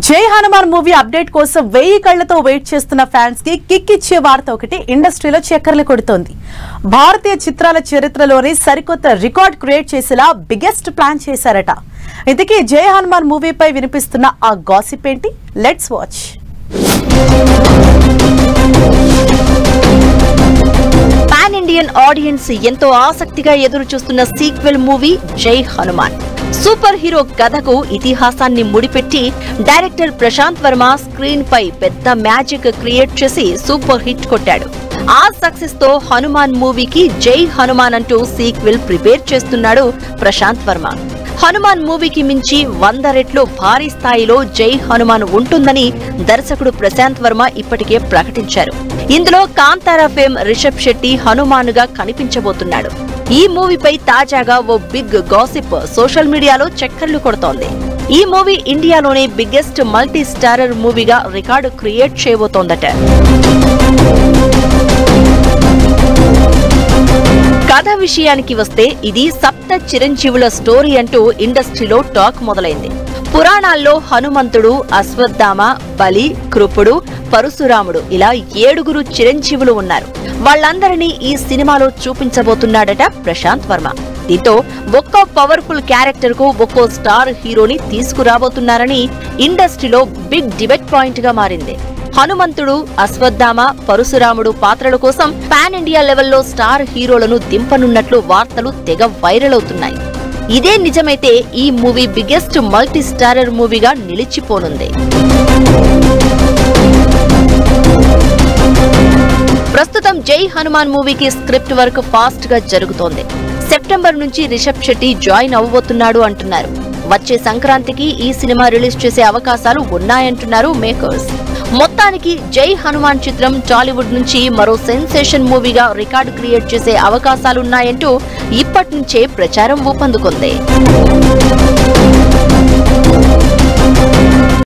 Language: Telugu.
జై హనుమాన్ మూవీ అప్డేట్ కోసం 1000 కళ్లతో వెయిట్ చేస్తున్న ఫ్యాన్స్ కి కిక్ ఇచ్చే వార్త ఒకటి ఇండస్ట్రీలో చక్కర్లు కొడుతోంది. భారతీయ చిత్రాల చరిత్రలోని సరికొత్త రికార్డ్ క్రియేట్ చేసేలా బిగ్గెస్ట్ ప్లాన్ చేశారట. ఇంతకీ జై హనుమాన్ మూవీపై వినిపిస్తున్న ఆ గాసిప్ ఏంటి? Let's watch. Pan Indian audience ఎంతో ఆసక్తిగా ఎదురు చూస్తున్న సీక్వెల్ మూవీ జై హనుమాన్. సూపర్ హీరో కథకు ఇతిహాసాన్ని ముడిపెట్టి డైరెక్టర్ ప్రశాంత్ వర్మ స్క్రీన్ పై పెద్ద మ్యాజిక్ క్రియేట్ చేసి సూపర్ హిట్ కొట్టాడు. ఆ సక్సెస్ తో హనుమాన్ మూవీకి జై హనుమాన్ అంటూ సీక్వెల్ ప్రిపేర్ చేస్తున్నాడు ప్రశాంత్ వర్మ. హనుమాన్ మూవీకి మించి 100 రెట్లు భారీ స్థాయిలో జై హనుమాన్ ఉంటుందని దర్శకుడు ప్రశాంత్ వర్మ ఇప్పటికే ప్రకటించారు. ఇందులో కాంతారా ఫేమ్ రిషబ్ శెట్టి హనుమాన్ గా కనిపించబోతున్నాడు. ఈ మూవీపై తాజాగా ఓ బిగ్ గాసిప్ సోషల్ మీడియాలో చక్కర్లు కొడుతోంది. ఈ మూవీ ఇండియాలోనే బిగ్గెస్ట్ మల్టీ స్టారర్ మూవీగా రికార్డు క్రియేట్ చేయబోతోందట. కథ విషయానికి వస్తే ఇది సప్త చిరంజీవుల స్టోరీ అంటూ ఇండస్ట్రీలో టాక్ మొదలైంది. పురాణాల్లో హనుమంతుడు, అశ్వత్థామ, బలి, కృపుడు, పరశురాముడు ఇలా 7 చిరంజీవులు ఉన్నారు. వాళ్ళందరినీ ఈ సినిమాలో చూపించబోతున్నాడట ప్రశాంత్ వర్మ. దీంతో ఒక్కో పవర్ఫుల్ క్యారెక్టర్ కు ఒక్కో స్టార్ హీరోని తీసుకురాబోతున్నారని ఇండస్ట్రీలో బిగ్ డిబేట్ పాయింట్ గా మారింది. హనుమంతుడు, అశ్వత్థామ, పరశురాముడు పాత్రల కోసం పాన్ ఇండియా లెవెల్లో స్టార్ హీరోలను దింపనున్నట్లు వార్తలు తెగ వైరల్ అవుతున్నాయి. ఇదే నిజమైతే ఈ మూవీ బిగ్గెస్ట్ మల్టీ స్టారర్ మూవీగా నిలిచిపోనుంది. ప్రస్తుతం జై హనుమాన్ మూవీకి స్క్రిప్ట్ వర్క్ ఫాస్ట్ గా జరుగుతోంది. సెప్టెంబర్ నుంచి రిషబ్ శెట్టి జాయిన్ అవ్వబోతున్నాడు అంటున్నారు. వచ్చే సంక్రాంతికి ఈ సినిమా రిలీజ్ చేసే అవకాశాలు ఉన్నాయంటున్నారు మేకర్స్. మొత్తానికి జై హనుమాన్ చిత్రం టాలీవుడ్ నుంచి మరో సెన్సేషన్ మూవీగా రికార్డు క్రియేట్ చేసే అవకాశాలున్నాయంటూ ఇప్పటి నుంచే ప్రచారం ఊపందుకుంది.